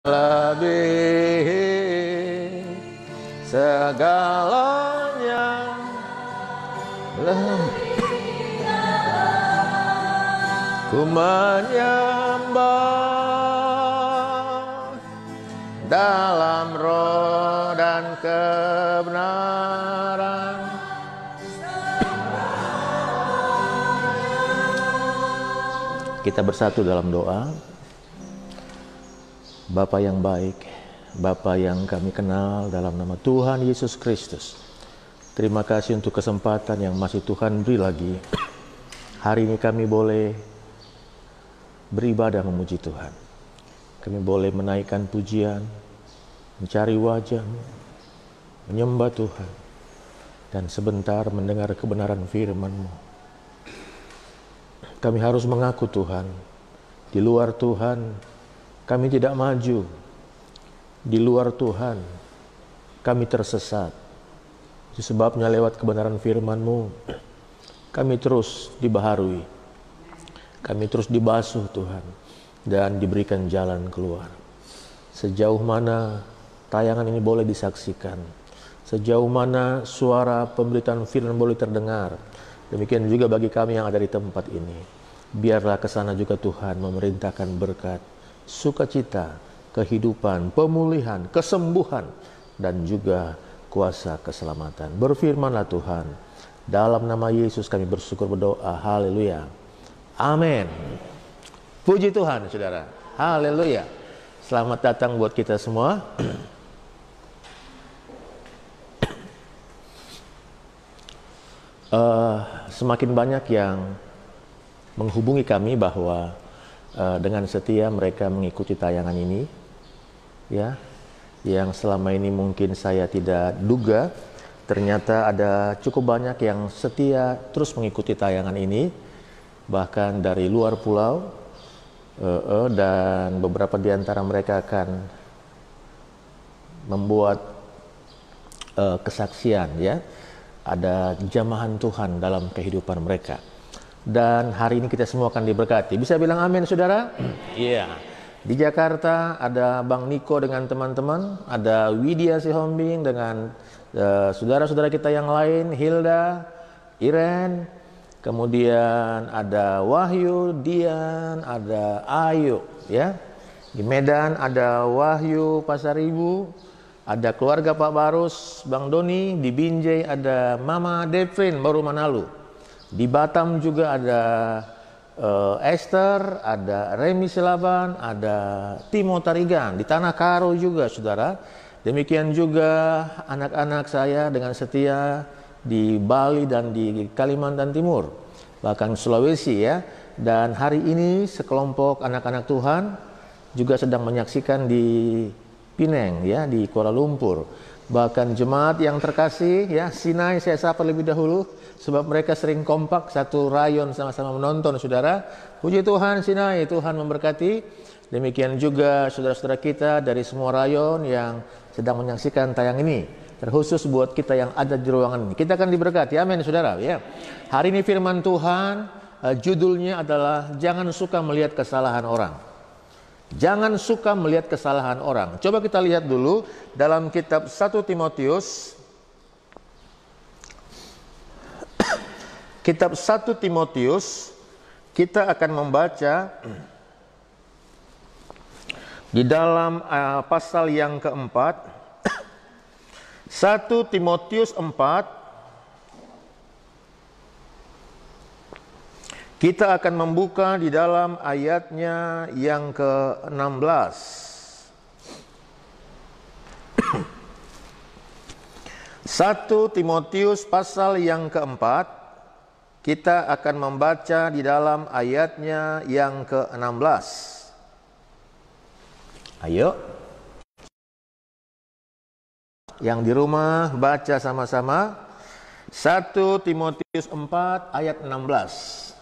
lebih segalanya ku menyembah dalam roh dan kebenaran. Kita bersatu dalam doa. Bapa yang baik, Bapa yang kami kenal dalam nama Tuhan Yesus Kristus, terima kasih untuk kesempatan yang masih Tuhan beri lagi. Hari ini kami boleh beribadah memuji Tuhan. Kami boleh menaikkan pujian, mencari wajah-Mu, menyembah Tuhan, dan sebentar mendengar kebenaran firman-Mu. Kami harus mengaku Tuhan, di luar Tuhan kami tidak maju, di luar Tuhan kami tersesat. Itu sebabnya lewat kebenaran firman-Mu kami terus dibaharui, kami terus dibasuh Tuhan, dan diberikan jalan keluar. Sejauh mana tayangan ini boleh disaksikan, sejauh mana suara pemberitaan firman boleh terdengar, demikian juga bagi kami yang ada di tempat ini. Biarlah kesana juga Tuhan memerintahkan berkat, sukacita, kehidupan, pemulihan, kesembuhan, dan juga kuasa keselamatan. Berfirmanlah Tuhan. Dalam nama Yesus kami bersyukur berdoa. Haleluya. Amin. Puji Tuhan, saudara. Haleluya. Selamat datang buat kita semua. Semakin banyak yang menghubungi kami bahwa dengan setia mereka mengikuti tayangan ini, ya, yang selama ini mungkin saya tidak duga, ternyata ada cukup banyak yang setia terus mengikuti tayangan ini, bahkan dari luar pulau, dan beberapa di antara mereka akan membuat kesaksian, ya, ada jamahan Tuhan dalam kehidupan mereka. Dan hari ini kita semua akan diberkati. Bisa bilang amin, saudara? Iya. Di Jakarta ada Bang Niko dengan teman-teman, ada Widya Sihombing dengan saudara-saudara kita yang lain, Hilda, Iren, kemudian ada Wahyu, Dian, ada Ayu, ya. Di Medan ada Wahyu Pasaribu, ada keluarga Pak Barus, Bang Doni. Di Binjai ada Mama Devin baru Manalu. Di Batam juga ada Esther, ada Remi Silaban, ada Timo Tarigan. Di Tanah Karo juga, saudara. Demikian juga anak-anak saya dengan setia di Bali dan di Kalimantan Timur, bahkan Sulawesi, ya. Dan hari ini sekelompok anak-anak Tuhan juga sedang menyaksikan di Pineng, ya, di Kuala Lumpur. Bahkan jemaat yang terkasih, ya, Sinai saya sapa lebih dahulu, sebab mereka sering kompak satu rayon sama-sama menonton, saudara. Puji Tuhan, Sinai, Tuhan memberkati. Demikian juga saudara-saudara kita dari semua rayon yang sedang menyaksikan tayang ini, terkhusus buat kita yang ada di ruangan ini. Kita akan diberkati, amin, saudara, ya. Hari ini firman Tuhan, judulnya adalah jangan suka melihat kesalahan orang. Jangan suka melihat kesalahan orang. Coba kita lihat dulu dalam kitab 1 Timotius. Kitab 1 Timotius, kita akan membaca di dalam pasal yang keempat. 1 Timotius 4. Kita akan membuka di dalam ayatnya yang ke-16. 1 Timotius pasal yang keempat, kita akan membaca di dalam ayatnya yang ke-16. Ayo. Yang di rumah baca sama-sama. 1 Timotius 4 ayat 16.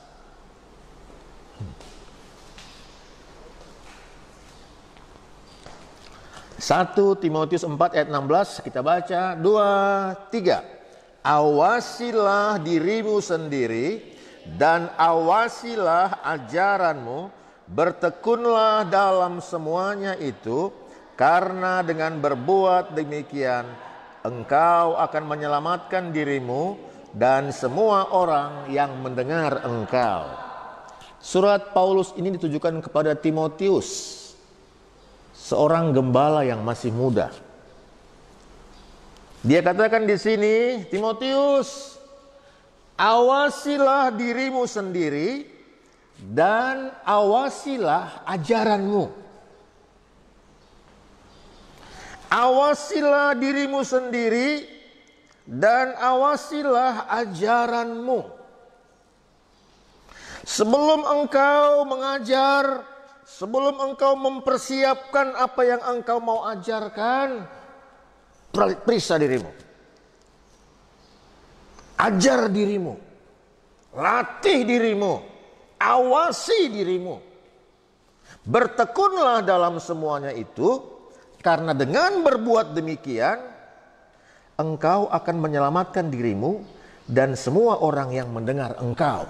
1 Timotius 4 ayat 16, kita baca 2, 3. Awasilah dirimu sendiri dan awasilah ajaranmu, bertekunlah dalam semuanya itu, Karena dengan berbuat demikian, engkau akan menyelamatkan dirimu dan semua orang yang mendengar engkau. Surat Paulus ini ditujukan kepada Timotius, seorang gembala yang masih muda. Dia katakan di sini, Timotius, awasilah dirimu sendiri dan awasilah ajaranmu. Awasilah dirimu sendiri dan awasilah ajaranmu. Sebelum engkau mengajar, sebelum engkau mempersiapkan apa yang engkau mau ajarkan, periksa dirimu. Ajar dirimu. Latih dirimu. Awasi dirimu. Bertekunlah dalam semuanya itu. Karena dengan berbuat demikian, engkau akan menyelamatkan dirimu dan semua orang yang mendengar engkau.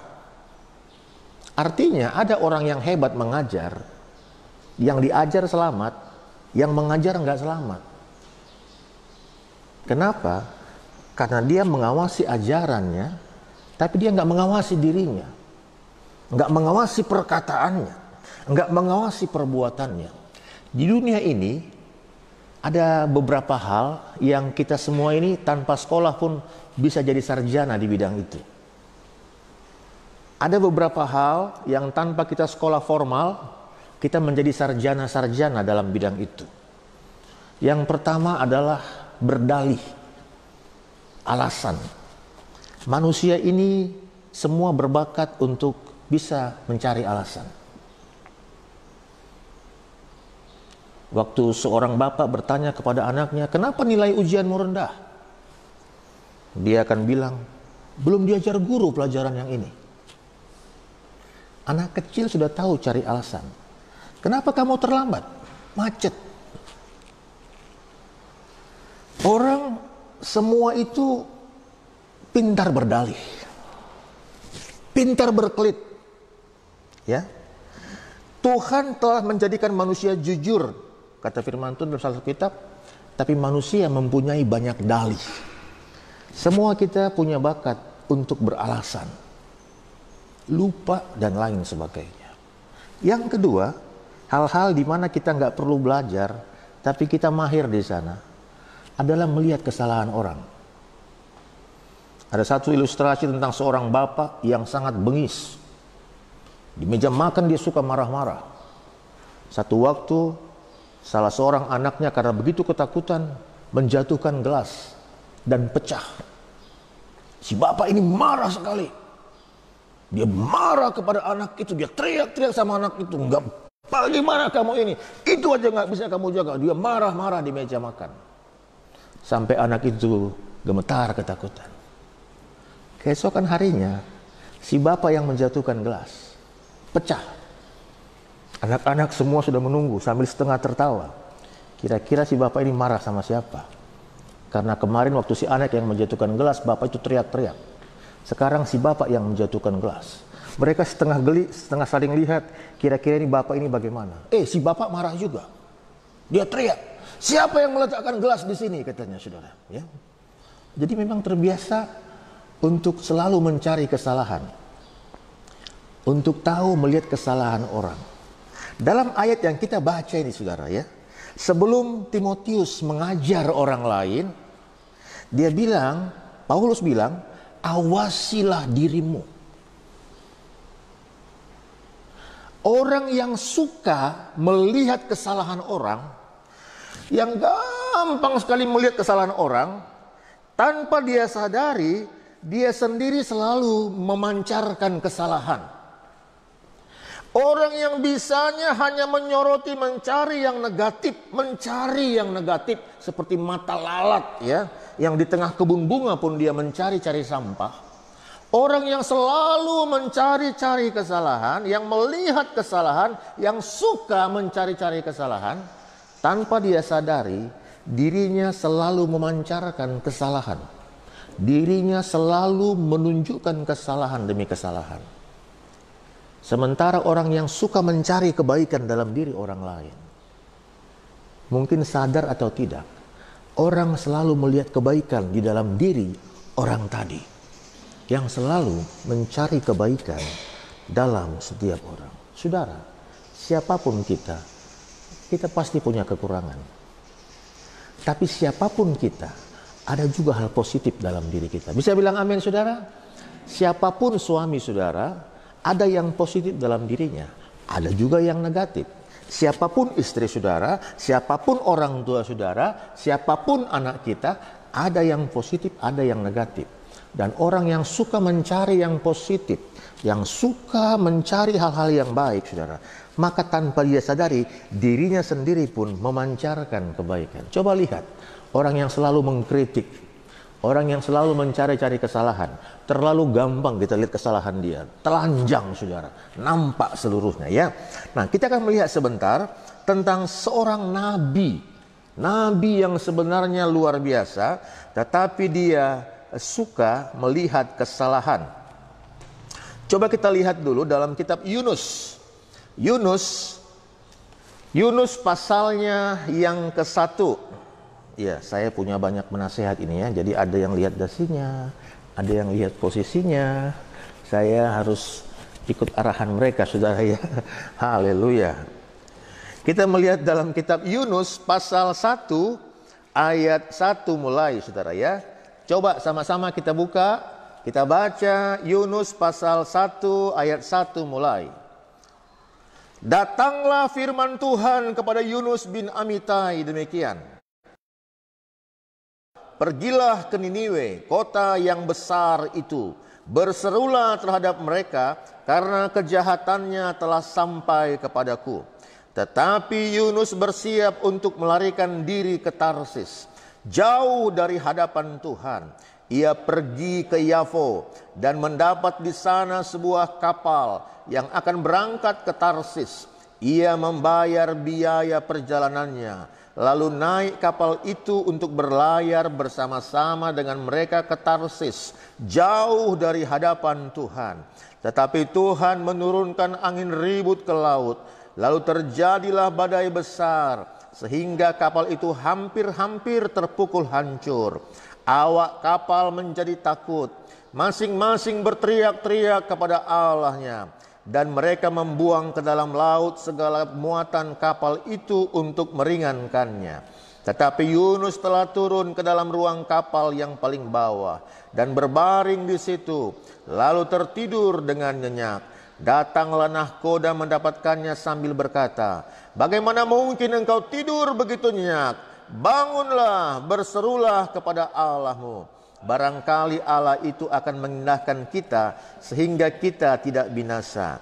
Artinya ada orang yang hebat mengajar, yang diajar selamat, yang mengajar enggak selamat. Kenapa? Karena dia mengawasi ajarannya, tapi dia enggak mengawasi dirinya, enggak mengawasi perkataannya, enggak mengawasi perbuatannya. Di dunia ini ada beberapa hal yang kita semua ini tanpa sekolah pun bisa jadi sarjana di bidang itu. Ada beberapa hal yang tanpa kita sekolah formal, kita menjadi sarjana-sarjana dalam bidang itu. Yang pertama adalah berdalih. Alasan. Manusia ini semua berbakat untuk bisa mencari alasan. Waktu seorang bapak bertanya kepada anaknya, kenapa nilai ujianmu rendah? Dia akan bilang, belum diajar guru pelajaran yang ini. Anak kecil sudah tahu cari alasan. Kenapa kamu terlambat? Macet. Orang semua itu pintar berdalih. Pintar berkelit. Ya. Tuhan telah menjadikan manusia jujur. Kata firman Tuhan dalam salah satu kitab, tapi manusia mempunyai banyak dalih. Semua kita punya bakat untuk beralasan, lupa dan lain sebagainya. Yang kedua, hal-hal di mana kita nggak perlu belajar, tapi kita mahir di sana, adalah melihat kesalahan orang. Ada satu ilustrasi tentang seorang bapak yang sangat bengis. Di meja makan dia suka marah-marah. Satu waktu salah seorang anaknya karena begitu ketakutan menjatuhkan gelas dan pecah. Si bapak ini marah sekali. Dia marah kepada anak itu, dia teriak-teriak sama anak itu, enggak, bagaimana kamu ini? Itu aja nggak bisa kamu jaga. Dia marah-marah di meja makan. Sampai anak itu gemetar ketakutan. Keesokan harinya, si bapak yang menjatuhkan gelas pecah. Anak-anak semua sudah menunggu sambil setengah tertawa. Kira-kira si bapak ini marah sama siapa? Karena kemarin waktu si anak yang menjatuhkan gelas, bapak itu teriak-teriak. Sekarang si bapak yang menjatuhkan gelas. Mereka setengah geli, setengah saling lihat. Kira-kira ini bapak ini bagaimana? Si bapak marah juga. Dia teriak. Siapa yang meletakkan gelas di sini? Katanya saudara. Ya. Jadi memang terbiasa untuk selalu mencari kesalahan. Untuk tahu melihat kesalahan orang. Dalam ayat yang kita baca ini saudara ya, sebelum Timotius mengajar orang lain, dia bilang, Paulus bilang, awasilah dirimu. Orang yang suka melihat kesalahan orang, yang gampang sekali melihat kesalahan orang, tanpa dia sadari, dia sendiri selalu memancarkan kesalahan. Orang yang bisanya hanya menyoroti, mencari yang negatif, seperti mata lalat ya, yang di tengah kebun bunga pun dia mencari-cari sampah. Orang yang selalu mencari-cari kesalahan, yang melihat kesalahan, yang suka mencari-cari kesalahan, tanpa dia sadari, dirinya selalu memancarkan kesalahan. Dirinya selalu menunjukkan kesalahan demi kesalahan. Sementara orang yang suka mencari kebaikan dalam diri orang lain, Mungkin sadar atau tidak, orang selalu melihat kebaikan di dalam diri orang tadi, yang selalu mencari kebaikan dalam setiap orang. Saudara, siapapun kita pasti punya kekurangan. Tapi siapapun kita, ada juga hal positif dalam diri kita. Bisa bilang amin, saudara? Siapapun suami saudara, ada yang positif dalam dirinya, ada juga yang negatif. Siapapun istri saudara, siapapun orang tua saudara, siapapun anak kita, ada yang positif, ada yang negatif. Dan orang yang suka mencari yang positif, yang suka mencari hal-hal yang baik, saudara, maka tanpa dia sadari, dirinya sendiri pun memancarkan kebaikan. Coba lihat, orang yang selalu mengkritik, orang yang selalu mencari-cari kesalahan, terlalu gampang kita lihat kesalahan dia, telanjang, saudara, nampak seluruhnya, ya. Nah, kita akan melihat sebentar tentang seorang nabi yang sebenarnya luar biasa, tetapi dia suka melihat kesalahan. Coba kita lihat dulu dalam kitab Yunus. Yunus pasalnya yang ke-1. Ya, saya punya banyak penasehat ini ya. Jadi ada yang lihat dasinya, ada yang lihat posisinya. Saya harus ikut arahan mereka, saudara ya. Haleluya. Kita melihat dalam kitab Yunus pasal 1 ayat 1 mulai, saudara ya. Coba sama-sama kita buka, kita baca Yunus pasal 1 ayat 1 mulai. Datanglah firman Tuhan kepada Yunus bin Amitai demikian. Pergilah ke Niniwe, kota yang besar itu. Berserulah terhadap mereka karena kejahatannya telah sampai kepadaku. Tetapi Yunus bersiap untuk melarikan diri ke Tarsis, jauh dari hadapan Tuhan. Ia pergi ke Yafo dan mendapat di sana sebuah kapal yang akan berangkat ke Tarsis. Ia membayar biaya perjalanannya, lalu naik kapal itu untuk berlayar bersama-sama dengan mereka ke Tarsis, jauh dari hadapan Tuhan. Tetapi Tuhan menurunkan angin ribut ke laut, lalu terjadilah badai besar, sehingga kapal itu hampir-hampir terpukul hancur. Awak kapal menjadi takut, masing-masing berteriak-teriak kepada Allahnya, dan mereka membuang ke dalam laut segala muatan kapal itu untuk meringankannya. Tetapi Yunus telah turun ke dalam ruang kapal yang paling bawah dan berbaring di situ, lalu tertidur dengan nyenyak. Datanglah nahkoda mendapatkannya sambil berkata, "Bagaimana mungkin engkau tidur begitu nyenyak? Bangunlah, berserulah kepada Allahmu. Barangkali Allah itu akan mengindahkan kita sehingga kita tidak binasa."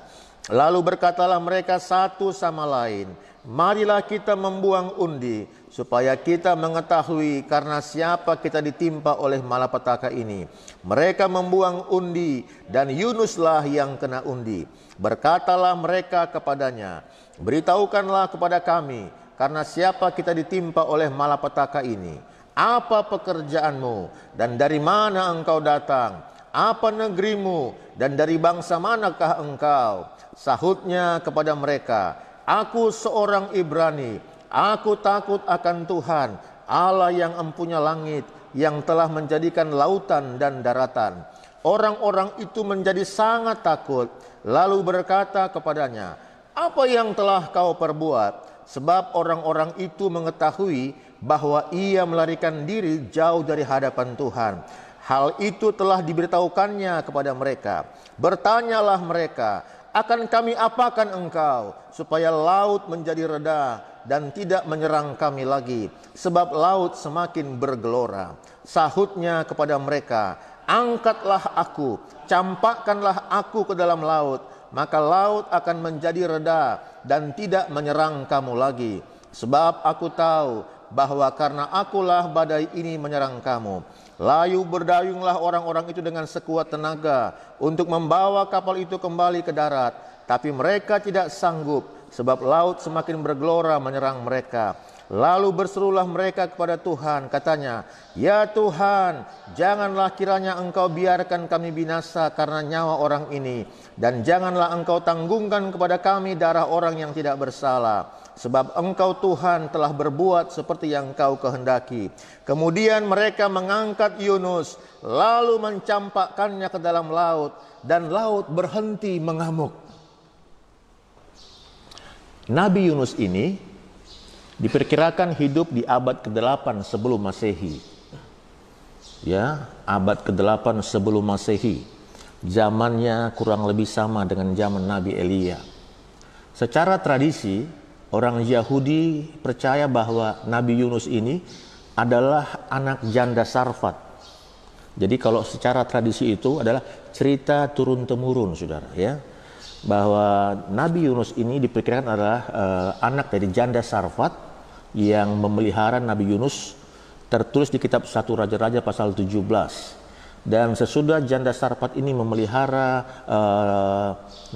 Lalu berkatalah mereka satu sama lain, "Marilah kita membuang undi supaya kita mengetahui karena siapa kita ditimpa oleh malapetaka ini." Mereka membuang undi dan Yunuslah yang kena undi. Berkatalah mereka kepadanya, "Beritahukanlah kepada kami, karena siapa kita ditimpa oleh malapetaka ini? Apa pekerjaanmu dan dari mana engkau datang? Apa negerimu dan dari bangsa manakah engkau?" Sahutnya kepada mereka, "Aku seorang Ibrani. Aku takut akan Tuhan, Allah yang empunya langit, yang telah menjadikan lautan dan daratan." Orang-orang itu menjadi sangat takut, lalu berkata kepadanya, "Apa yang telah kau perbuat?" Sebab orang-orang itu mengetahui bahwa ia melarikan diri jauh dari hadapan Tuhan. Hal itu telah diberitahukannya kepada mereka. Bertanyalah mereka, "Akan kami apakan engkau supaya laut menjadi reda dan tidak menyerang kami lagi, sebab laut semakin bergelora?" Sahutnya kepada mereka, "Angkatlah aku, campakkanlah aku ke dalam laut, maka laut akan menjadi reda dan tidak menyerang kamu lagi. Sebab aku tahu bahwa karena akulah badai ini menyerang kamu." Lalu berdayunglah orang-orang itu dengan sekuat tenaga untuk membawa kapal itu kembali ke darat. Tapi mereka tidak sanggup, sebab laut semakin bergelora menyerang mereka. Lalu berserulah mereka kepada Tuhan, katanya, "Ya Tuhan, janganlah kiranya engkau biarkan kami binasa karena nyawa orang ini, dan janganlah engkau tanggungkan kepada kami darah orang yang tidak bersalah. sebab Engkau Tuhan telah berbuat seperti yang Engkau kehendaki. Kemudian mereka mengangkat Yunus, lalu mencampakkannya ke dalam laut, dan laut berhenti mengamuk. Nabi Yunus ini diperkirakan hidup di abad ke-8 sebelum Masehi. Ya, abad ke-8 sebelum Masehi. Zamannya kurang lebih sama dengan zaman Nabi Elia. Secara tradisi, orang Yahudi percaya bahwa Nabi Yunus ini adalah anak janda Sarfat. Jadi kalau secara tradisi itu adalah cerita turun-temurun, saudara, ya, bahwa Nabi Yunus ini diperkirakan adalah anak dari janda Sarfat yang memelihara Nabi Yunus, tertulis di kitab 1 Raja-Raja pasal 17. Dan sesudah janda Sarfat ini memelihara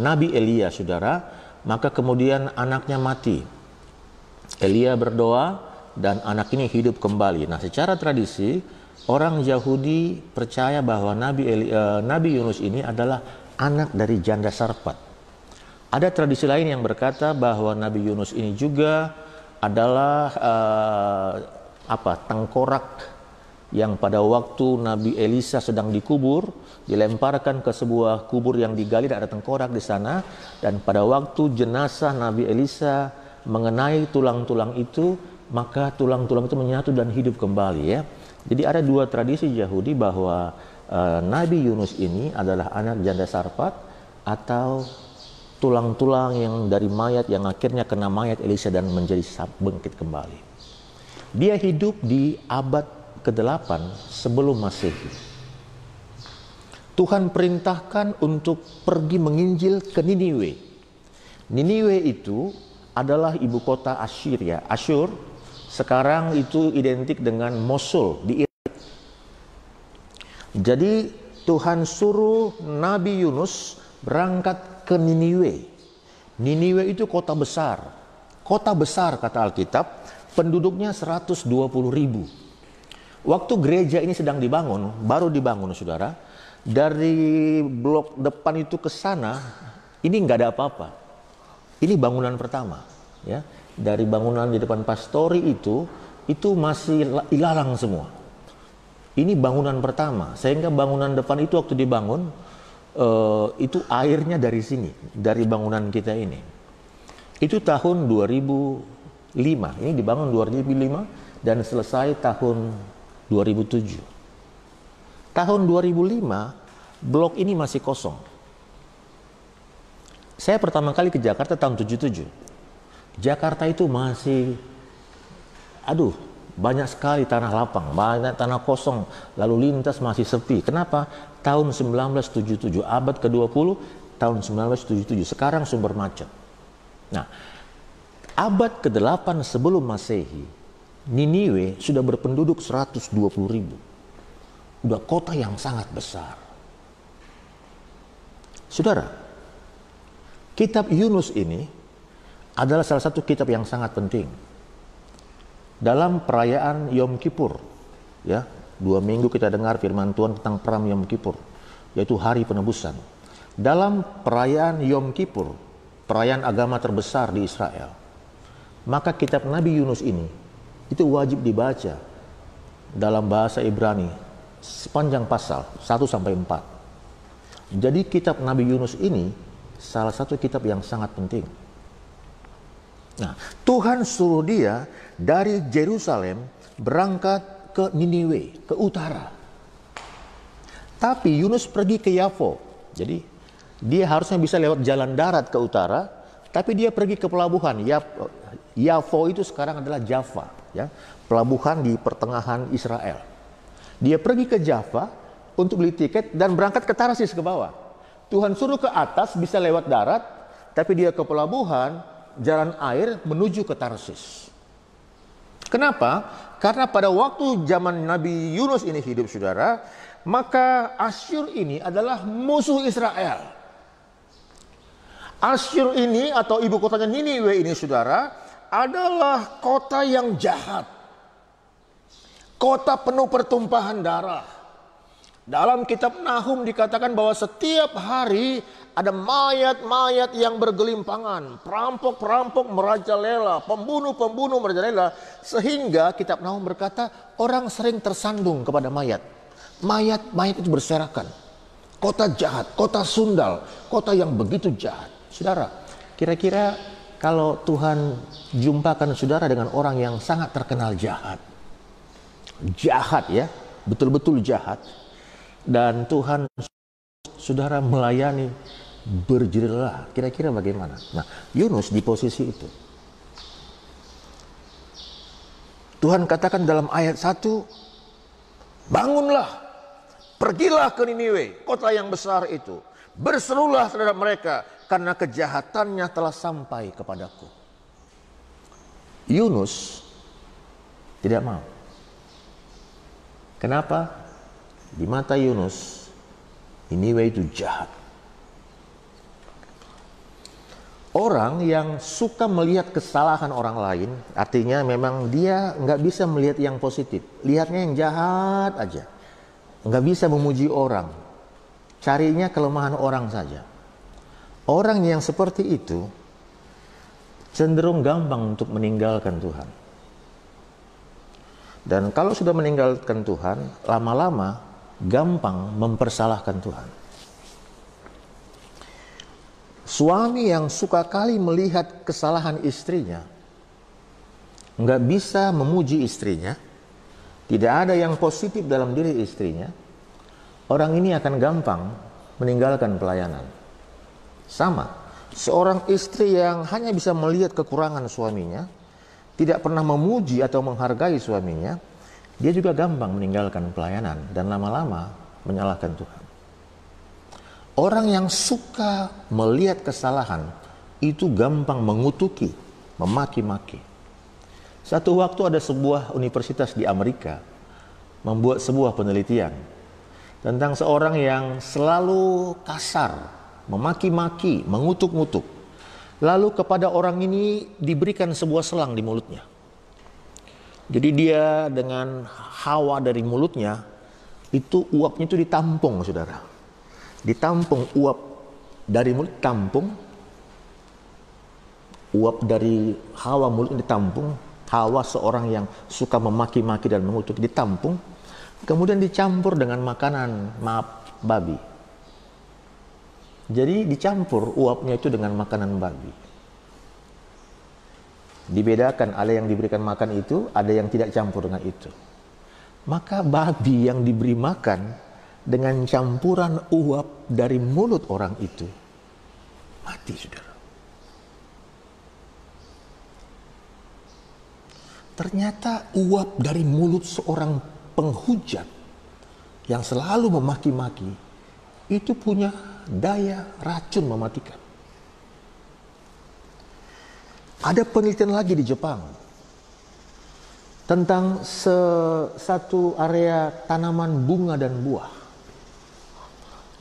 Nabi Elia, saudara, maka kemudian anaknya mati. Elia berdoa dan anak ini hidup kembali. Nah, secara tradisi orang Yahudi percaya bahwa Nabi Yunus ini adalah anak dari janda Sarfat. Ada tradisi lain yang berkata bahwa Nabi Yunus ini juga adalah tengkorak yang pada waktu Nabi Elisa sedang dikubur, dilemparkan ke sebuah kubur yang digali dan ada tengkorak di sana, dan pada waktu jenazah Nabi Elisa mengenai tulang-tulang itu, maka tulang-tulang itu menyatu dan hidup kembali, ya. Jadi ada dua tradisi Yahudi bahwa Nabi Yunus ini adalah anak janda Sarfat atau tulang-tulang yang dari mayat yang akhirnya kena mayat Elisa dan menjadi bangkit kembali. Dia hidup di abad ke-8 sebelum Masehi. Tuhan perintahkan untuk pergi menginjil ke Niniwe. Niniwe itu adalah ibu kota Assyria. Asyur sekarang itu identik dengan Mosul di Irak. Jadi Tuhan suruh Nabi Yunus berangkat ke Niniwe. Niniwe itu kota besar. Kota besar kata Alkitab, penduduknya 120.000. Waktu gereja ini sedang dibangun, baru dibangun, saudara, dari blok depan itu ke sana, ini nggak ada apa-apa. Ini bangunan pertama, ya. Dari bangunan di depan pastori itu masih ilalang semua. Ini bangunan pertama, sehingga bangunan depan itu waktu dibangun, itu airnya dari sini, dari bangunan kita ini. Itu tahun 2005, ini dibangun 2005 dan selesai tahun 2007. Tahun 2005, blok ini masih kosong. Saya pertama kali ke Jakarta tahun 77. Jakarta itu masih, banyak sekali tanah lapang, banyak tanah kosong, lalu lintas masih sepi. Kenapa? Tahun 1977, abad ke-20, tahun 1977, sekarang sumber macet. Nah, abad ke-8 sebelum Masehi, Niniwe sudah berpenduduk 120.000. Udah kota yang sangat besar. Saudara, kitab Yunus ini adalah salah satu kitab yang sangat penting. Dalam perayaan Yom Kippur, ya, 2 minggu kita dengar firman Tuhan tentang perang Yom Kippur, yaitu hari penebusan. Dalam perayaan Yom Kippur, perayaan agama terbesar di Israel, maka kitab Nabi Yunus ini itu wajib dibaca dalam bahasa Ibrani sepanjang pasal 1-4. Jadi kitab Nabi Yunus ini salah satu kitab yang sangat penting. Nah, Tuhan suruh dia dari Yerusalem berangkat ke Niniwe, ke utara. Tapi Yunus pergi ke Yafo. Jadi dia harusnya bisa lewat jalan darat ke utara, tapi dia pergi ke pelabuhan. Yafo itu sekarang adalah Jaffa, ya, pelabuhan di pertengahan Israel. Dia pergi ke Jaffa untuk beli tiket dan berangkat ke Tarsis ke bawah. Tuhan suruh ke atas bisa lewat darat, tapi dia ke pelabuhan jalan air menuju ke Tarsis. Kenapa? Karena pada waktu zaman Nabi Yunus ini hidup, saudara, maka Asyur ini adalah musuh Israel. Asyur ini atau ibu kotanya Niniwe ini, saudara, adalah kota yang jahat. Kota penuh pertumpahan darah. Dalam kitab Nahum dikatakan bahwa setiap hari ada mayat-mayat yang bergelimpangan, perampok-perampok merajalela, pembunuh-pembunuh merajalela, sehingga kitab Nahum berkata orang sering tersandung kepada mayat. Mayat-mayat itu berserakan. Kota jahat, kota sundal, kota yang begitu jahat. Saudara, kira-kira kalau Tuhan jumpakan saudara dengan orang yang sangat terkenal jahat, ya, betul-betul jahat, dan Tuhan saudara melayani berjerilah, kira-kira bagaimana? Nah, Yunus di posisi itu. Tuhan katakan dalam ayat 1, bangunlah, pergilah ke Niniwe, kota yang besar itu. Berserulah terhadap mereka, karena kejahatannya telah sampai kepadaku. Yunus tidak mau. Kenapa? Di mata Yunus, Niniwe itu jahat. Orang yang suka melihat kesalahan orang lain, artinya memang dia nggak bisa melihat yang positif. Lihatnya yang jahat aja. Nggak bisa memuji orang. Carinya kelemahan orang saja. Orang yang seperti itu cenderung gampang untuk meninggalkan Tuhan. Dan kalau sudah meninggalkan Tuhan, lama-lama gampang mempersalahkan Tuhan. Suami yang suka kali melihat kesalahan istrinya, nggak bisa memuji istrinya, tidak ada yang positif dalam diri istrinya, orang ini akan gampang meninggalkan pelayanan. Sama, seorang istri yang hanya bisa melihat kekurangan suaminya, tidak pernah memuji atau menghargai suaminya, dia juga gampang meninggalkan pelayanan dan lama-lama menyalahkan Tuhan. Orang yang suka melihat kesalahan itu gampang mengutuki, memaki-maki. Satu waktu ada sebuah universitas di Amerika membuat sebuah penelitian tentang seorang yang selalu kasar, memaki-maki, mengutuk-ngutuk. Lalu kepada orang ini diberikan sebuah selang di mulutnya. Jadi dia dengan hawa dari mulutnya, itu uapnya itu ditampung, saudara. Ditampung uap dari mulut, tampung. Uap dari hawa mulut ditampung. Hawa seorang yang suka memaki-maki dan mengutuk ditampung. Kemudian dicampur dengan makanan, babi. Jadi dicampur uapnya itu dengan makanan babi. Dibedakan, ada yang diberikan makan itu, ada yang tidak campur dengan itu. Maka babi yang diberi makan dengan campuran uap dari mulut orang itu mati, saudara. Ternyata uap dari mulut seorang penghujat yang selalu memaki-maki itu punya daya racun mematikan. Ada penelitian lagi di Jepang tentang satu area tanaman bunga dan buah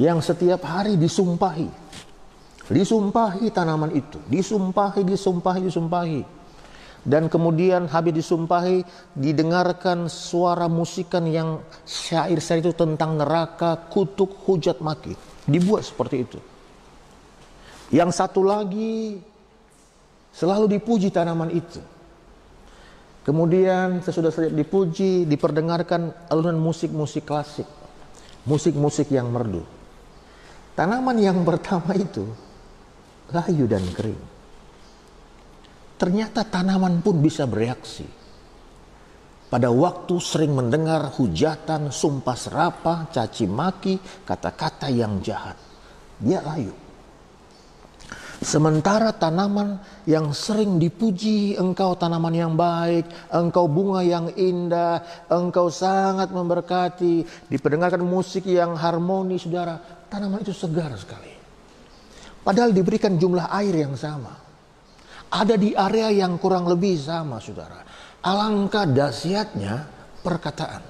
yang setiap hari disumpahi tanaman itu, disumpahi. Dan kemudian habis disumpahi, didengarkan suara musikan yang syair-syair itu tentang neraka, kutuk, hujat, maki. Dibuat seperti itu. Yang satu lagi selalu dipuji tanaman itu. Kemudian sesudah dipuji, diperdengarkan alunan musik-musik klasik, musik-musik yang merdu. Tanaman yang pertama itu layu dan kering. Ternyata tanaman pun bisa bereaksi. Pada waktu sering mendengar hujatan, sumpah serapah, caci maki, kata-kata yang jahat, dia layu. Sementara tanaman yang sering dipuji, engkau tanaman yang baik, engkau bunga yang indah, engkau sangat memberkati, diperdengarkan musik yang harmoni, saudara, tanaman itu segar sekali. Padahal diberikan jumlah air yang sama. Ada di area yang kurang lebih sama, saudara. Alangkah dahsyatnya perkataan.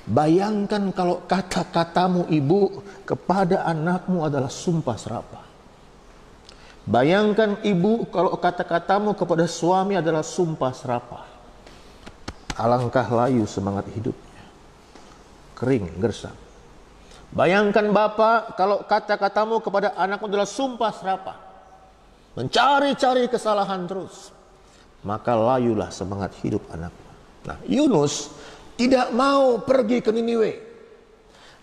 Bayangkan kalau kata-katamu ibu kepada anakmu adalah sumpah serapah. Bayangkan ibu kalau kata-katamu kepada suami adalah sumpah serapah. Alangkah layu semangat hidupnya. Kering, gersang. Bayangkan Bapak kalau kata-katamu kepada anakmu adalah sumpah serapah, mencari-cari kesalahan terus, maka layulah semangat hidup anakmu. Nah, Yunus tidak mau pergi ke Niniwe.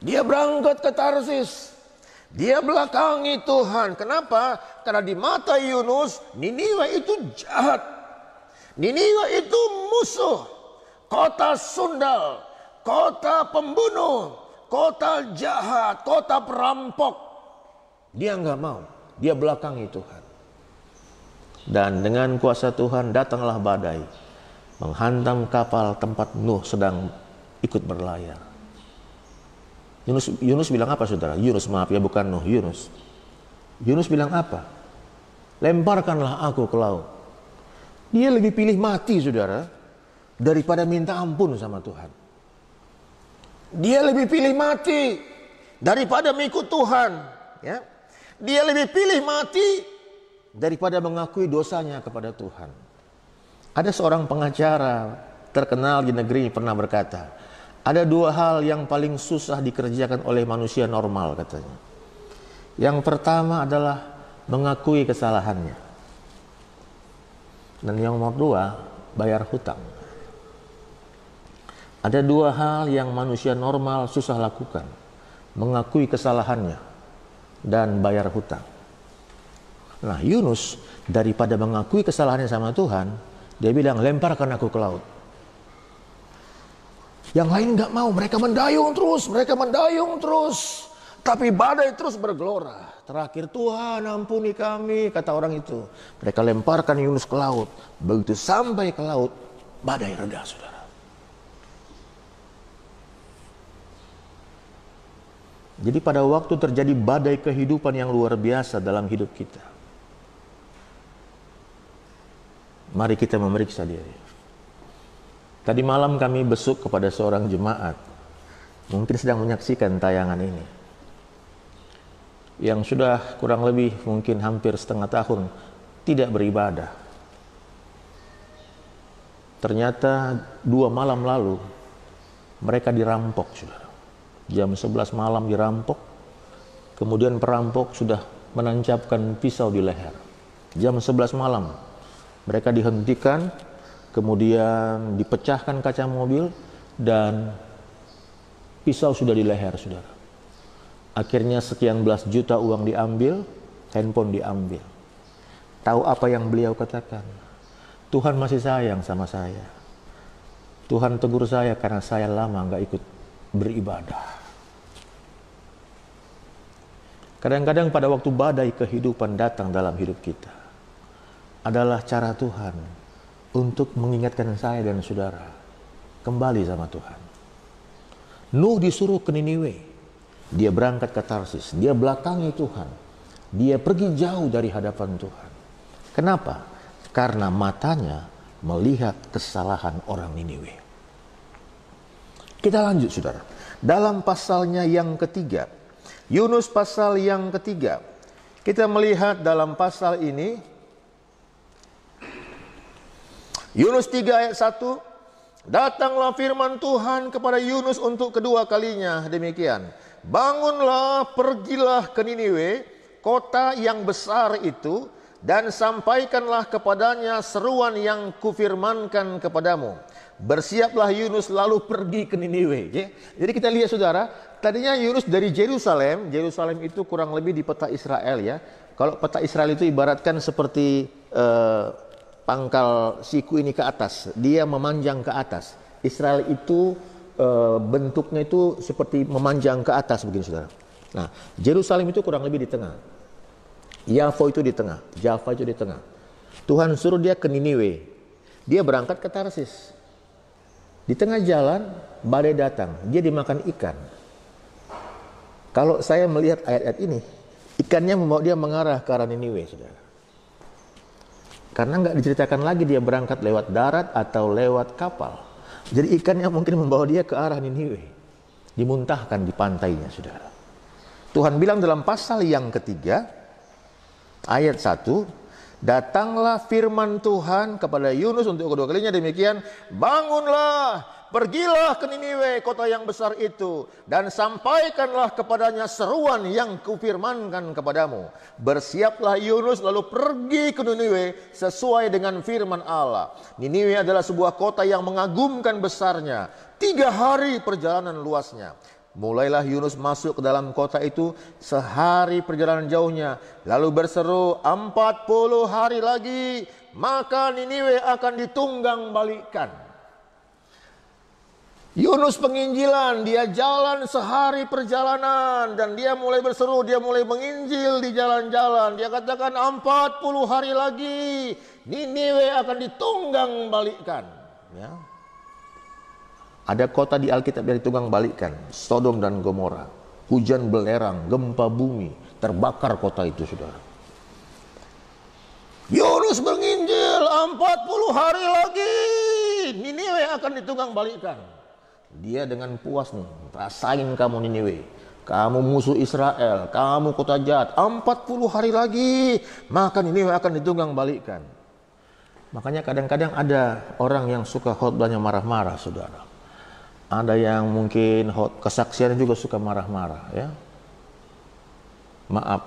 Dia berangkat ke Tarsis. Dia belakangi Tuhan. Kenapa? Karena di mata Yunus, Niniwe itu jahat. Niniwe itu musuh. Kota sundal, kota pembunuh, kota jahat, kota perampok. Dia nggak mau. Dia belakangi Tuhan. Dan dengan kuasa Tuhan datanglah badai, menghantam kapal tempat Nuh sedang ikut berlayar. Yunus bilang apa, saudara? Yunus, maaf ya, bukan Nuh, Yunus. Yunus bilang apa? Lemparkanlah aku ke laut. Dia lebih pilih mati, saudara, daripada minta ampun sama Tuhan. Dia lebih pilih mati daripada mengikut Tuhan. Ya. Dia lebih pilih mati daripada mengakui dosanya kepada Tuhan. Ada seorang pengacara terkenal di negeri pernah berkata, ada dua hal yang paling susah dikerjakan oleh manusia normal, katanya. Yang pertama adalah mengakui kesalahannya. Dan yang nomor dua, bayar hutang. Ada dua hal yang manusia normal susah lakukan. Mengakui kesalahannya dan bayar hutang. Nah, Yunus daripada mengakui kesalahannya sama Tuhan, dia bilang, lemparkan aku ke laut. Yang lain nggak mau, mereka mendayung terus. Tapi badai terus bergelora. Terakhir, Tuhan ampuni kami, kata orang itu. Mereka lemparkan Yunus ke laut. Begitu sampai ke laut, badai reda, saudara. Jadi pada waktu terjadi badai kehidupan yang luar biasa dalam hidup kita, mari kita memeriksa diri. Tadi malam kami besuk kepada seorang jemaat, mungkin sedang menyaksikan tayangan ini, yang sudah kurang lebih mungkin hampir setengah tahun tidak beribadah. Ternyata 2 malam lalu mereka dirampok, saudara. Jam 11 malam dirampok, kemudian perampok sudah menancapkan pisau di leher. Jam 11 malam mereka dihentikan, kemudian dipecahkan kaca mobil dan pisau sudah di leher, saudara. Akhirnya sekian belas juta uang diambil, handphone diambil. Tahu apa yang beliau katakan? Tuhan masih sayang sama saya. Tuhan tegur saya karena saya lama nggak ikut beribadah. Kadang-kadang pada waktu badai kehidupan datang dalam hidup kita, adalah cara Tuhan untuk mengingatkan saya dan saudara kembali sama Tuhan. Nuh disuruh ke Niniwe, dia berangkat ke Tarsis, dia belakangi Tuhan, dia pergi jauh dari hadapan Tuhan. Kenapa? Karena matanya melihat kesalahan orang Niniwe. Kita lanjut, saudara. Dalam pasalnya yang ketiga, Yunus pasal yang ketiga, kita melihat dalam pasal ini, Yunus 3 ayat 1, datanglah firman Tuhan kepada Yunus untuk kedua kalinya, demikian. Bangunlah, pergilah ke Niniwe, kota yang besar itu, dan sampaikanlah kepadanya seruan yang kufirmankan kepadamu. Bersiaplah Yunus lalu pergi ke Niniwe. Jadi kita lihat, saudara, tadinya Yunus dari Yerusalem. Yerusalem itu kurang lebih di peta Israel, ya. Kalau peta Israel itu ibaratkan seperti pangkal siku ini ke atas, dia memanjang ke atas. Israel itu bentuknya itu seperti memanjang ke atas begini, saudara. Nah, Yerusalem itu kurang lebih di tengah. Yafo itu di tengah, Java itu di tengah. Tuhan suruh dia ke Niniwe. Dia berangkat ke Tarsis. Di tengah jalan badai datang, dia dimakan ikan. Kalau saya melihat ayat-ayat ini, ikannya membawa dia mengarah ke arah Niniwe, saudara. Karena nggak diceritakan lagi dia berangkat lewat darat atau lewat kapal. Jadi ikannya mungkin membawa dia ke arah Niniwe. Dimuntahkan di pantainya, saudara. Tuhan bilang dalam pasal yang ketiga, ayat 1, datanglah firman Tuhan kepada Yunus untuk kedua kalinya, demikian. Bangunlah, pergilah ke Niniwe, kota yang besar itu, dan sampaikanlah kepadanya seruan yang kufirmankan kepadamu. Bersiaplah Yunus lalu pergi ke Niniwe sesuai dengan firman Allah. Niniwe adalah sebuah kota yang mengagumkan besarnya, 3 hari perjalanan luasnya. Mulailah Yunus masuk ke dalam kota itu sehari perjalanan jauhnya, lalu berseru, 40 hari lagi maka Niniwe akan ditunggang balikkan. Yunus penginjilan, dia jalan sehari perjalanan dan dia mulai berseru, dia mulai menginjil di jalan-jalan. Dia katakan 40 hari lagi Niniwe akan ditunggang balikkan. Ya. Ada kota di Alkitab yang ditunggang balikkan, Sodom dan Gomora. Hujan belerang, gempa bumi, terbakar kota itu, saudara. Yunus menginjil, 40 hari lagi Niniwe akan ditunggang balikkan. Dia dengan puas nih, rasain kamu Niniwe, kamu musuh Israel, kamu kota jahat, 40 hari lagi maka Niniwe akan ditunggang balikkan. Makanya kadang-kadang ada orang yang suka khotbahnya marah-marah, saudara. Ada yang mungkin kesaksiannya juga suka marah-marah, ya. Maaf,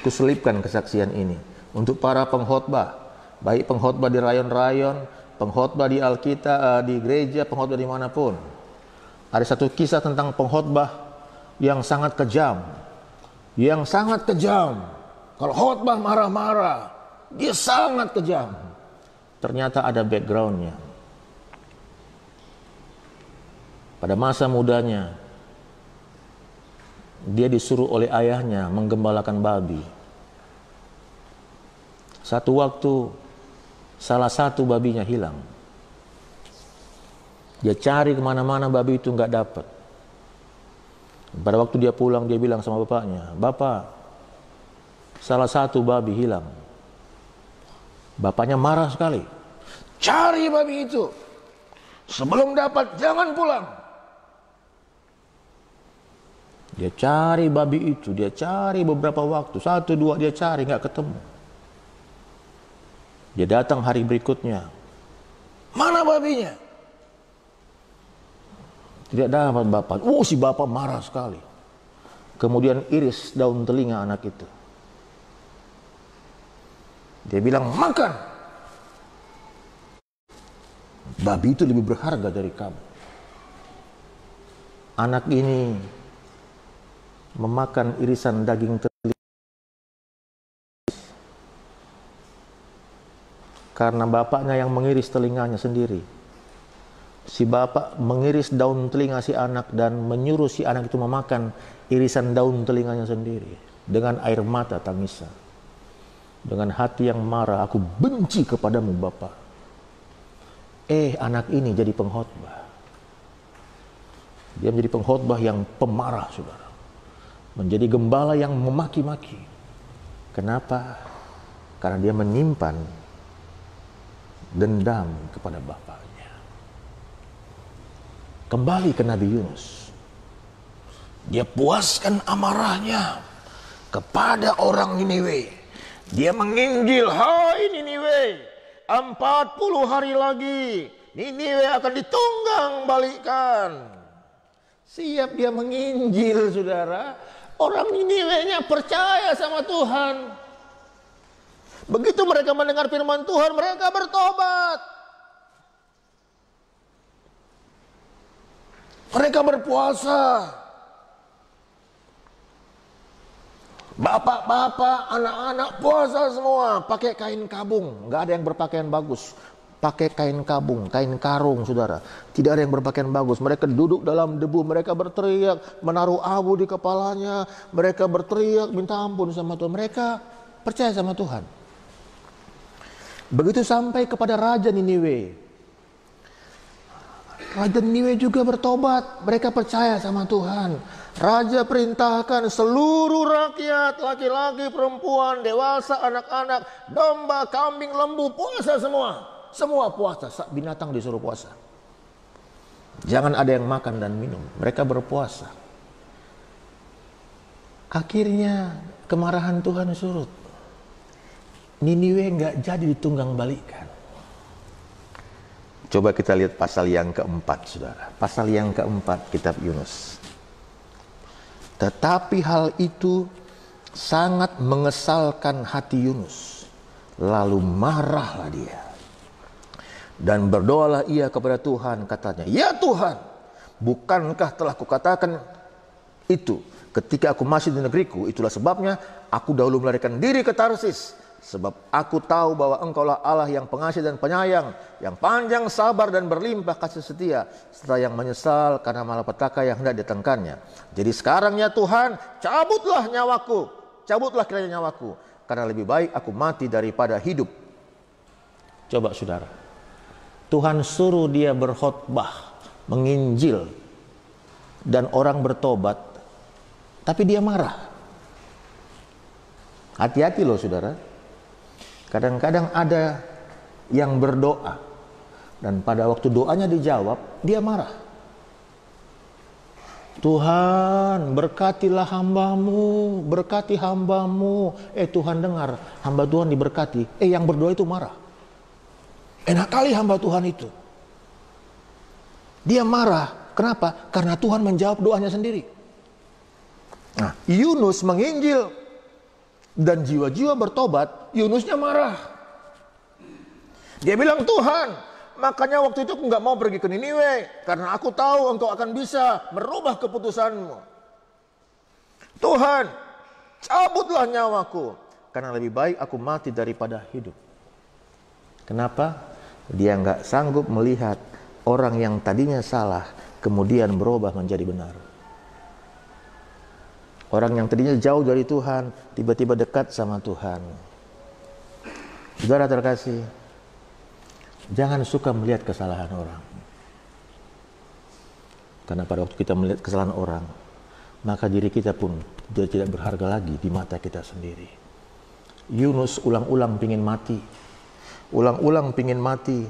kuselipkan kesaksian ini untuk para pengkhotbah, baik pengkhotbah di rayon-rayon, pengkhotbah di Alkitab, di gereja, pengkhotbah dimanapun. Ada satu kisah tentang pengkhotbah yang sangat kejam. Yang sangat kejam. Kalau khotbah marah-marah, dia sangat kejam. Ternyata ada backgroundnya. Pada masa mudanya, dia disuruh oleh ayahnya menggembalakan babi. Satu waktu, salah satu babinya hilang. Dia cari kemana-mana, babi itu nggak dapat. Pada waktu dia pulang, dia bilang sama bapaknya, "Bapak, salah satu babi hilang." Bapaknya marah sekali. "Cari babi itu. Sebelum dapat, jangan pulang." Dia cari babi itu, dia cari beberapa waktu, 1, 2 dia cari, nggak ketemu. Dia datang hari berikutnya. "Mana babinya?" Tidak dapat bapak. Si bapak marah sekali. Kemudian iris daun telinga anak itu. Dia bilang, "Makan. Babi itu lebih berharga dari kamu." Anak ini memakan irisan daging telinga karena bapaknya yang mengiris telinganya sendiri. Si bapak mengiris daun telinga si anak dan menyuruh si anak itu memakan irisan daun telinganya sendiri. Dengan air mata tangisan. Dengan hati yang marah, "Aku benci kepadamu Bapak." Anak ini jadi pengkhotbah. Dia menjadi pengkhotbah yang pemarah, saudara. Menjadi gembala yang memaki-maki. Kenapa? Karena dia menyimpan dendam kepada bapaknya. Kembali ke Nabi Yunus. Dia puaskan amarahnya kepada orang Niniwe. Dia menginjil, "Hai Niniwe, 40 hari lagi Niniwe akan ditunggang balikkan." Siap dia menginjil, saudara. Orang Niniwe-nya percaya sama Tuhan. Begitu mereka mendengar firman Tuhan, mereka bertobat. Mereka berpuasa. Bapak-bapak, anak-anak puasa semua. Pakai kain kabung. Nggak ada yang berpakaian bagus. Pakai kain kabung, kain karung, saudara. Tidak ada yang berpakaian bagus. Mereka duduk dalam debu. Mereka berteriak, menaruh abu di kepalanya. Mereka berteriak, minta ampun sama Tuhan. Mereka percaya sama Tuhan. Begitu sampai kepada Raja Niniwe. Raja Niniwe juga bertobat. Mereka percaya sama Tuhan. Raja perintahkan seluruh rakyat, laki-laki, perempuan, dewasa, anak-anak, domba, kambing, lembu, puasa semua. Semua puasa. Binatang disuruh puasa. Jangan ada yang makan dan minum. Mereka berpuasa. Akhirnya kemarahan Tuhan surut. Niniwe nggak jadi ditunggang balikkan. Coba kita lihat pasal yang keempat, saudara. Pasal yang keempat kitab Yunus. Tetapi hal itu sangat mengesalkan hati Yunus. Lalu marahlah dia. Dan berdoalah ia kepada Tuhan, katanya, "Ya Tuhan, bukankah telah kukatakan itu ketika aku masih di negeriku? Itulah sebabnya aku dahulu melarikan diri ke Tarsis. Sebab aku tahu bahwa Engkaulah Allah yang pengasih dan penyayang, yang panjang sabar dan berlimpah kasih setia, serta yang menyesal karena malapetaka yang hendak datangkannya. Jadi sekarang ya Tuhan, cabutlah nyawaku, cabutlah kiranya nyawaku, karena lebih baik aku mati daripada hidup." Coba saudara, Tuhan suruh dia berkhotbah, menginjil, dan orang bertobat, tapi dia marah. Hati-hati loh saudara. Kadang-kadang ada yang berdoa, dan pada waktu doanya dijawab, dia marah. "Tuhan, berkatilah hambamu, berkati hambamu." Tuhan dengar, hamba Tuhan diberkati. Yang berdoa itu marah. Enak kali hamba Tuhan itu. Dia marah. Kenapa? Karena Tuhan menjawab doanya sendiri. Nah, Yunus menginjil dan jiwa-jiwa bertobat, Yunusnya marah. Dia bilang, "Tuhan, makanya waktu itu aku nggak mau pergi ke Niniwe, karena aku tahu Engkau akan bisa merubah keputusanmu. Tuhan, cabutlah nyawaku, karena lebih baik aku mati daripada hidup." Kenapa? Dia nggak sanggup melihat orang yang tadinya salah kemudian berubah menjadi benar. Orang yang tadinya jauh dari Tuhan, tiba-tiba dekat sama Tuhan. Saudara terkasih, jangan suka melihat kesalahan orang. Karena pada waktu kita melihat kesalahan orang, maka diri kita pun sudah tidak berharga lagi di mata kita sendiri. Yunus ulang-ulang pingin mati. Ulang-ulang pingin mati.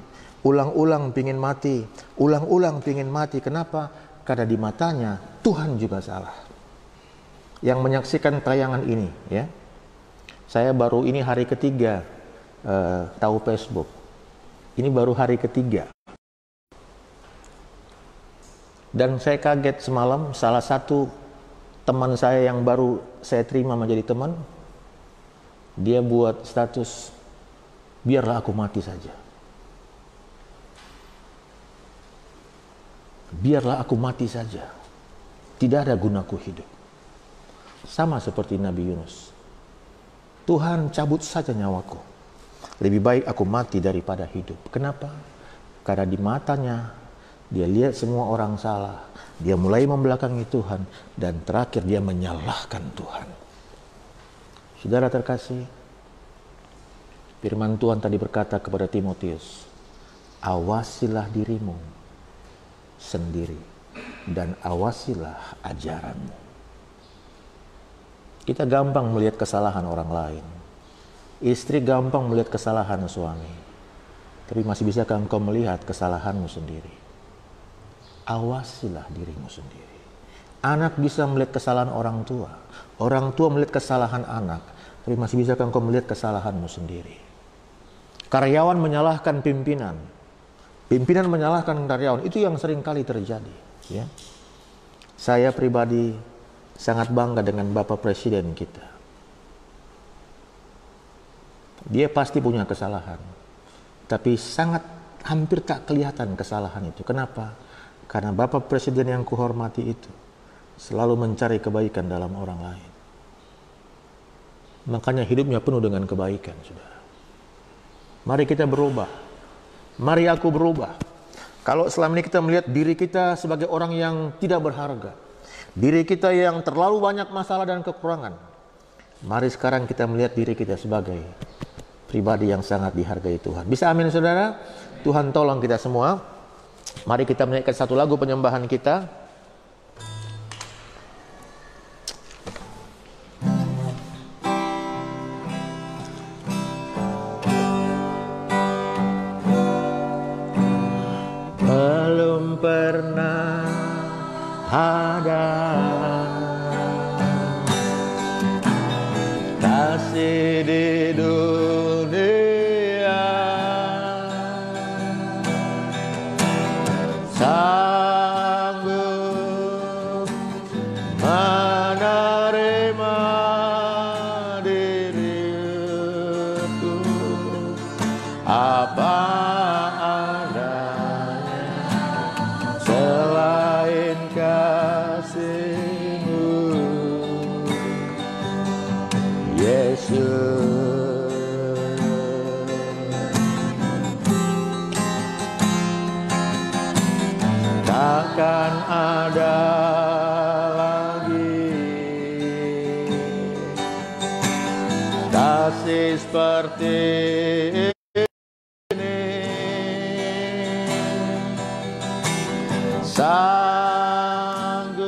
Ulang-ulang pingin mati. Ulang-ulang pingin mati. Kenapa? Karena di matanya Tuhan juga salah. Yang menyaksikan tayangan ini, ya, saya baru ini hari ketiga tahu Facebook. Ini baru hari ketiga. Dan saya kaget semalam, salah satu teman saya yang baru saya terima menjadi teman, dia buat status, "Biarlah aku mati saja. Biarlah aku mati saja. Tidak ada gunaku hidup." Sama seperti Nabi Yunus. "Tuhan, cabut saja nyawaku. Lebih baik aku mati daripada hidup." Kenapa? Karena di matanya dia lihat semua orang salah. Dia mulai membelakangi Tuhan, dan terakhir dia menyalahkan Tuhan. Saudara terkasih, firman Tuhan tadi berkata kepada Timotius, "Awasilah dirimu sendiri dan awasilah ajaranmu." Kita gampang melihat kesalahan orang lain. Istri gampang melihat kesalahan suami. Tapi masih bisakah engkau melihat kesalahanmu sendiri? Awasilah dirimu sendiri. Anak bisa melihat kesalahan orang tua. Orang tua melihat kesalahan anak. Tapi masih bisakah engkau melihat kesalahanmu sendiri? Karyawan menyalahkan pimpinan. Pimpinan menyalahkan karyawan. Itu yang sering kali terjadi. Ya. Saya pribadi sangat bangga dengan Bapak Presiden kita. Dia pasti punya kesalahan, tapi hampir tak kelihatan kesalahan itu. Kenapa? Karena Bapak Presiden yang kuhormati itu selalu mencari kebaikan dalam orang lain. Makanya hidupnya penuh dengan kebaikan, saudara. Mari kita berubah. Mari aku berubah. Kalau selama ini kita melihat diri kita sebagai orang yang tidak berharga, diri kita yang terlalu banyak masalah dan kekurangan, mari sekarang kita melihat diri kita sebagai pribadi yang sangat dihargai Tuhan. Bisa amin saudara? Tuhan tolong kita semua. Mari kita menyanyikan satu lagu penyembahan kita. Belum pernah ada kasih di dunia takkan ada lagi kasih seperti ini, sanggup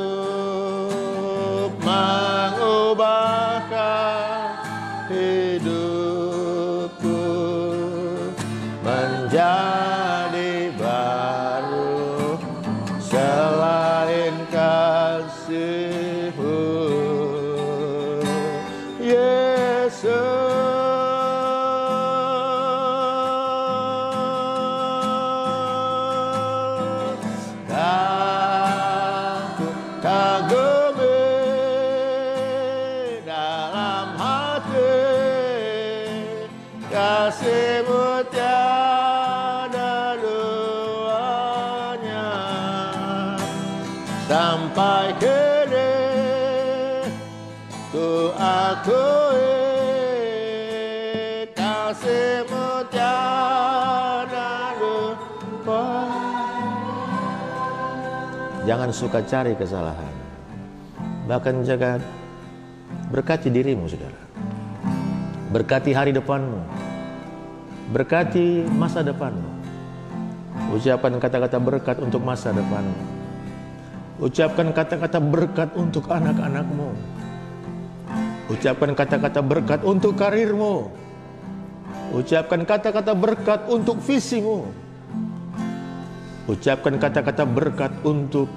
mengubahkan hidupku menjadi baru selain kasih-Mu, Yesus. Aku kagumi dalam hati, kasih-Mu tiada duanya, sampai kini ku akui kasih-Mu tiada duanya. Jangan suka cari kesalahan, bahkan jaga berkati dirimu, saudara. Berkati hari depanmu, berkati masa depanmu. Ucapkan kata-kata berkat untuk masa depanmu. Ucapkan kata-kata berkat untuk anak-anakmu. Ucapkan kata-kata berkat untuk karirmu. Ucapkan kata-kata berkat untuk visimu. Ucapkan kata-kata berkat untuk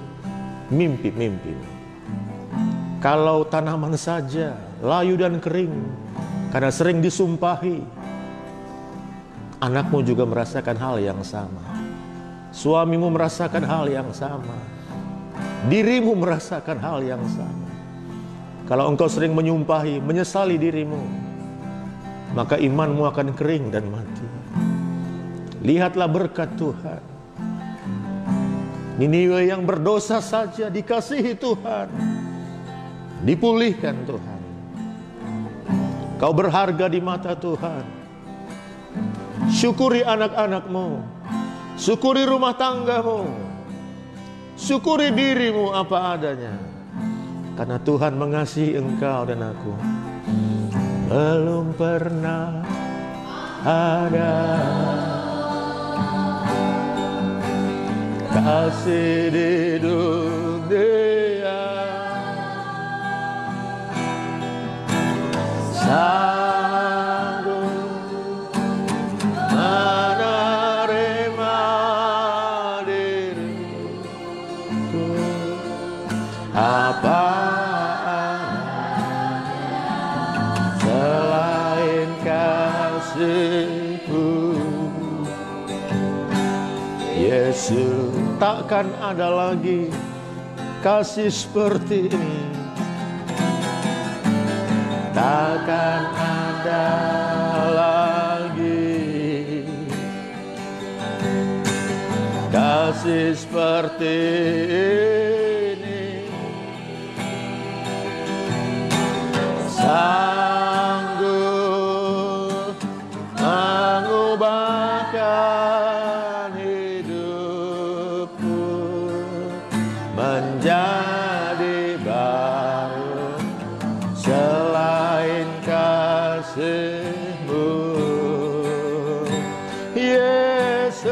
mimpi-mimpimu. Kalau tanaman saja layu dan kering karena sering disumpahi, anakmu juga merasakan hal yang sama. Suamimu merasakan hal yang sama. Dirimu merasakan hal yang sama. Kalau engkau sering menyumpahi, menyesali dirimu, maka imanmu akan kering dan mati. Lihatlah berkat Tuhan. Niniwe yang berdosa saja dikasihi Tuhan, dipulihkan Tuhan. Kau berharga di mata Tuhan. Syukuri anak-anakmu, syukuri rumah tanggamu, syukuri dirimu apa adanya, karena Tuhan mengasihi engkau dan aku. Belum pernah ada kasih di dunia sanggup menerima diriku apa selain kasih-Mu, Yesus. Takkan ada lagi kasih seperti ini, takkan ada lagi kasih seperti ini, sanggup mengubahkan hidupku menjadi baru selain kasih-Mu, Yesus.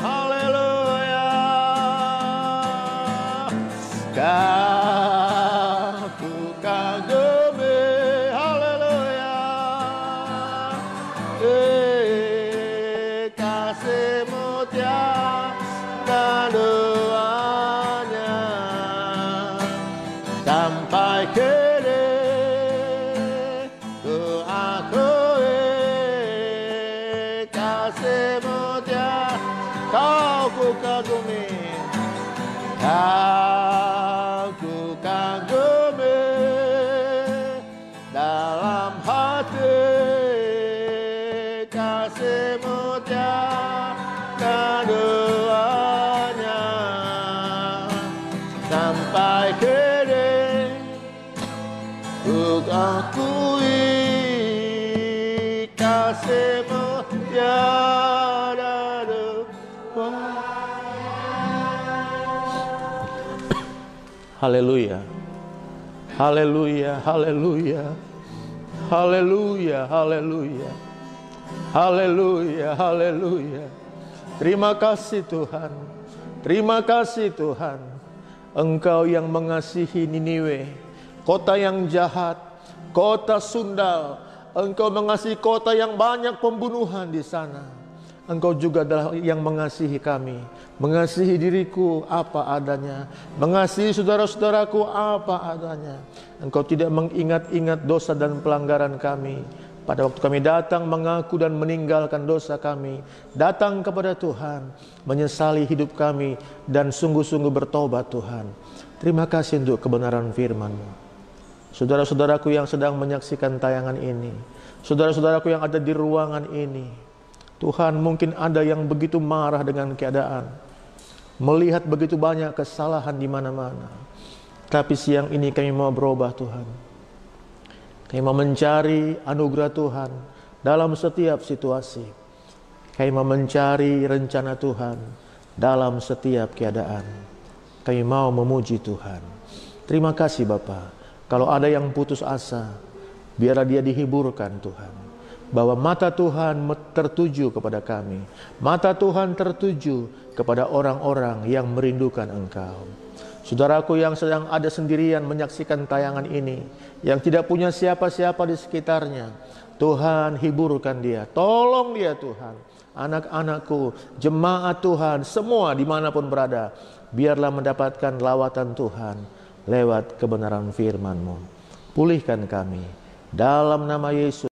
Haleluya. Aku kagumi, haleluya. Kasih-Mu tiada duanya, sampai kini ku akui kasih-Mu tiada. Kau ku kagumi, aku kagumi dalam hati, kasih-Mu tiada duanya, sampai kini ku akui kasih-Mu tiada Haleluya. Haleluya, haleluya. Haleluya, haleluya. Haleluya, haleluya. Terima kasih Tuhan. Terima kasih Tuhan. Engkau yang mengasihi Niniwe, kota yang jahat, kota sundal. Engkau mengasihi kota yang banyak pembunuhan di sana. Engkau juga adalah yang mengasihi kami, mengasihi diriku apa adanya, mengasihi saudara-saudaraku apa adanya. Engkau tidak mengingat-ingat dosa dan pelanggaran kami. Pada waktu kami datang mengaku dan meninggalkan dosa kami, datang kepada Tuhan, menyesali hidup kami dan sungguh-sungguh bertobat Tuhan. Terima kasih untuk kebenaran firman-Mu. Saudara-saudaraku yang sedang menyaksikan tayangan ini, saudara-saudaraku yang ada di ruangan ini, Tuhan, mungkin ada yang begitu marah dengan keadaan, melihat begitu banyak kesalahan di mana-mana. Tapi siang ini kami mau berubah Tuhan. Kami mau mencari anugerah Tuhan dalam setiap situasi. Kami mau mencari rencana Tuhan dalam setiap keadaan. Kami mau memuji Tuhan. Terima kasih Bapa. Kalau ada yang putus asa, biarlah dia dihiburkan Tuhan. Bahwa mata Tuhan tertuju kepada kami. Mata Tuhan tertuju kepada orang-orang yang merindukan Engkau. Saudaraku yang sedang ada sendirian menyaksikan tayangan ini, yang tidak punya siapa-siapa di sekitarnya, Tuhan hiburkan dia, tolong dia Tuhan. Anak-anakku, jemaat Tuhan, semua dimanapun berada, biarlah mendapatkan lawatan Tuhan lewat kebenaran firman-Mu. Pulihkan kami dalam nama Yesus.